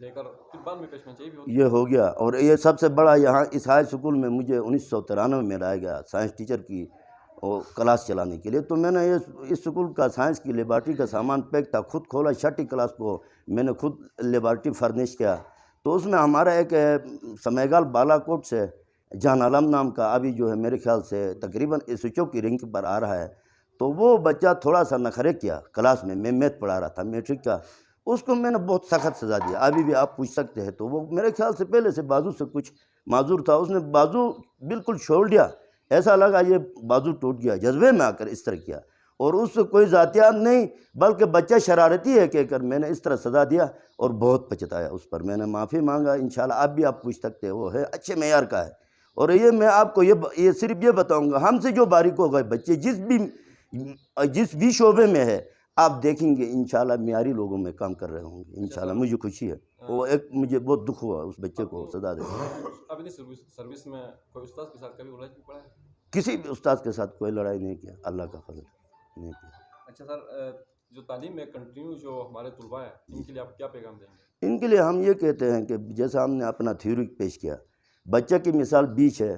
لے کر پھر بعد میں پیشمن چاہیے بھی ہوتی یہ ہو گیا. اور یہ سب سے بڑا یہاں اس ہائی اسکول میں مجھے 1993 میں لایا گیا سائنس ٹیچر کی اور کلاس چلانے کے لیے. تو میں نے اس اسکول کا سائنس کی لیبارٹری کا سامان پیک تھا, خود کھولا. چھٹی کلاس کو میں نے خود لیبارٹری فرنش کیا. تو اس میں ہمارا ایک سمیگال بالا کوٹ سے جان عالم نام کا ابھی جو ہے میرے خیال سے تقریباً ایسوچو کی رینک پر آ رہا ہے. تو وہ بچہ تھوڑا سا نخرے کیا کلاس میں میتھ پڑھا رہا تھا میٹرک کا. اس کو میں نے بہت سخت سزا دیا, ابھی بھی آپ پوچھ سکتے ہیں. تو وہ میرے خیال سے پہلے سے بازو سے کچھ معذور تھا, اس نے بازو بالکل چھوڑ دیا, ایسا لگا یہ بازو ٹوٹ گیا, جذبے میں آ کر اس طرح کیا. اور اس سے کوئی ذاتیات نہیں بلکہ بچہ شرارتی ہے کہہ کر میں نے اس طرح سزا دیا اور بہت پچتایا اس پر. میں نے معافی مانگا, انشاءاللہ اب بھی آپ پوچھ سکتے ہیں, وہ ہے اچھے معیار کا ہے. اور یہ میں آپ کو یہ صرف یہ بتاؤں گا, ہم سے جو باریک ہو گئے بچے جس بھی شعبے میں ہے آپ دیکھیں گے انشاءاللہ معیاری لوگوں میں کام کر رہے ہوں گے انشاءاللہ. مجھے خوشی ہے, وہ ایک مجھے بہت دکھ ہوا اس بچے کو سزا دے. اپنی سروس میں کوئی استاد کے ساتھ کبھی لڑائی پڑا ہے؟ کسی بھی استاد کے ساتھ کوئی لڑائی نہیں کیا, اللہ کا فضل نہیں کیا. اچھا سر, جو تعلیم میں کنٹینیو جو ہمارے طلباء ہیں ان کے لیے آپ کیا پیغام دیں گے؟ ان کے لیے ہم یہ کہتے ہیں کہ جیسا ہم نے اپنا تھیوری پیش کیا, بچہ کی مثال بیچ ہے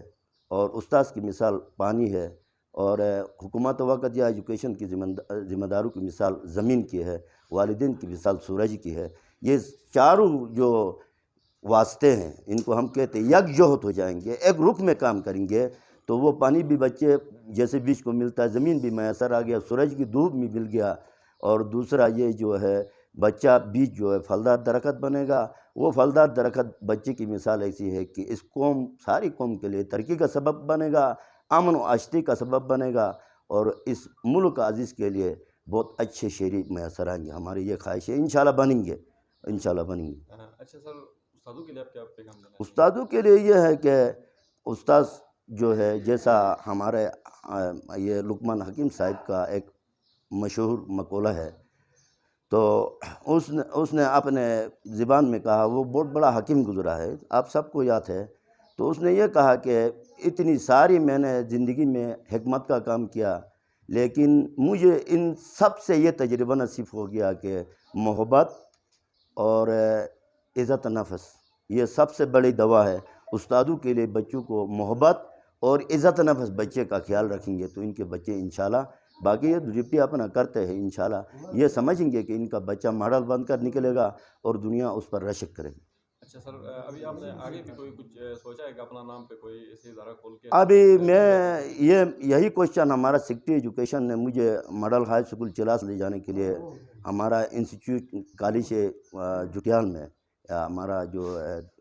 اور استاذ کی مثال پانی ہے, اور حکومت وقت یا ایجوکیشن کی ذمہ داروں کی مثال زمین کی ہے, والدین کی مثال سورج کی ہے. یہ چاروں جو واسطے ہیں ان کو ہم کہتے ہیں یکجہت ہو جائیں گے, ایک رخ میں کام کریں گے تو وہ پانی بھی بچے جیسے بیچ کو ملتا ہے, زمین بھی میسر آ گیا, سورج کی دھوپ بھی مل گیا. اور دوسرا یہ جو ہے بچہ بیج جو ہے پھلدار درخت بنے گا. وہ پھلدار درخت بچے کی مثال ایسی ہے کہ اس قوم ساری قوم کے لیے ترقی کا سبب بنے گا, امن و آشتی کا سبب بنے گا, اور اس ملک عزیز کے لیے بہت اچھے شہری میسر آئیں گے. ہماری یہ خواہش ہے, انشاءاللہ بنیں گے, انشاءاللہ بنیں گے. اچھا سر, استادوں کے لیے آپ کیا پیغام دینا؟ استادوں کے لیے یہ ہے کہ استاذ جو ہے جیسا ہمارے یہ لقمان حکیم صاحب کا ایک مشہور مقولہ ہے, تو اس نے اپنے زبان میں کہا, وہ بہت بڑا حکیم گزرا ہے, آپ سب کو یاد ہے. تو اس نے یہ کہا کہ اتنی ساری میں نے زندگی میں حکمت کا کام کیا, لیکن مجھے ان سب سے یہ تجربہ نصیب ہو گیا کہ محبت اور عزت نفس یہ سب سے بڑی دوا ہے. استادوں کے لیے بچوں کو محبت اور عزت نفس بچے کا خیال رکھیں گے تو ان کے بچے انشاءاللہ, باقی یہ ڈیوٹی اپنا کرتے ہیں, انشاءاللہ یہ سمجھیں گے کہ ان کا بچہ ماڈل بن کر نکلے گا اور دنیا اس پر رشک کرے گی. اچھا سر, ابھی آپ نے آگے بھی کوئی کچھ سوچا ہے کہ اپنا نام پہ کوئی ایسی ادارہ کھول کے؟ ابھی میں یہی کوشچن ہمارا سیکرٹری ایجوکیشن نے مجھے ماڈل ہائی اسکول چلاس لے جانے کے لیے, ہمارا انسٹیٹیوٹ کالج جٹیال میں ہمارا جو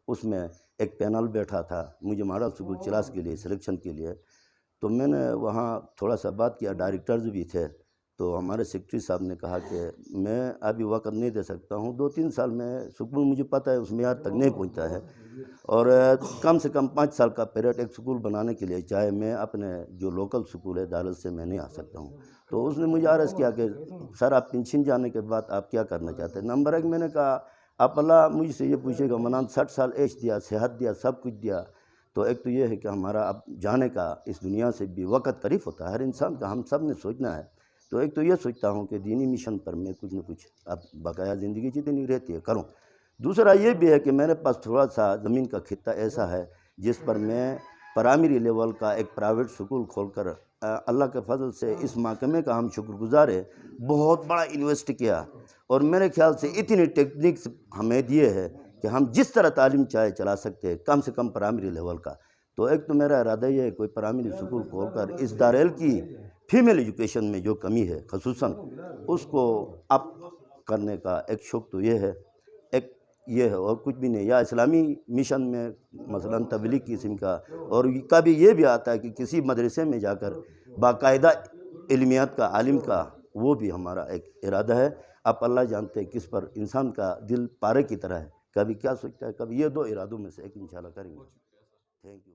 اس میں ایک پینل بیٹھا تھا مجھے ماڈل اسکول چلاس کے لیے سلیکشن کے لیے. تو میں نے وہاں تھوڑا سا بات کیا, ڈائریکٹرز بھی تھے. تو ہمارے سیکرٹری صاحب نے کہا کہ میں ابھی وقت نہیں دے سکتا ہوں, 2-3 سال میں سکول مجھے پتہ ہے اس معیار تک نہیں پہنچتا ہے, اور کم سے کم 5 سال کا پیریڈ ایک سکول بنانے کے لیے چاہے میں اپنے جو لوکل سکول ہے دارل سے میں نہیں آ سکتا ہوں. تو اس نے مجھے عرض کیا کہ سر آپ پنشن جانے کے بعد آپ کیا کرنا چاہتے ہیں؟ نمبر 1 میں نے کہا آپ اللہ مجھ سے یہ پوچھے گا, منان 60 سال ایج دیا, صحت دیا, سب کچھ دیا, تو ایک تو یہ ہے کہ ہمارا اب جانے کا اس دنیا سے بھی وقت قریب ہوتا ہے, ہر انسان کا ہم سب نے سوچنا ہے. تو ایک تو یہ سوچتا ہوں کہ دینی مشن پر میں کچھ نہ کچھ اب بقایا زندگی جتنی رہتی ہے کروں. دوسرا یہ بھی ہے کہ میرے پاس تھوڑا سا زمین کا خطہ ایسا ہے جس پر میں پرائمری لیول کا ایک پرائیویٹ سکول کھول کر اللہ کے فضل سے اس محکمے کا ہم شکر گزار ہے, بہت بڑا انویسٹ کیا, اور میرے خیال سے اتنی ٹیکنیکس ہمیں دیے ہے کہ ہم جس طرح تعلیم چاہے چلا سکتے ہیں, کم سے کم پرائمری لیول کا. تو ایک تو میرا ارادہ یہ ہے کوئی پرائمری سکول کھول کر اس دارل کی فیمیل ایجوکیشن میں جو کمی ہے خصوصاً اس کو اپ کرنے کا ایک شوق تو یہ ہے, ایک یہ ہے اور کچھ بھی نہیں. یا اسلامی مشن میں مثلاً تبلیغ قسم کا, اور کبھی یہ بھی آتا ہے کہ کسی مدرسے میں جا کر باقاعدہ علمیات کا عالم کا, وہ بھی ہمارا ایک ارادہ ہے. اب اللہ جانتے ہیں کس پر انسان کا دل پارے کی طرح ہے, کبھی کیا سوچتا ہے, کبھی یہ 2 ارادوں میں سے ایک انشاءاللہ کریں گے. Thank you.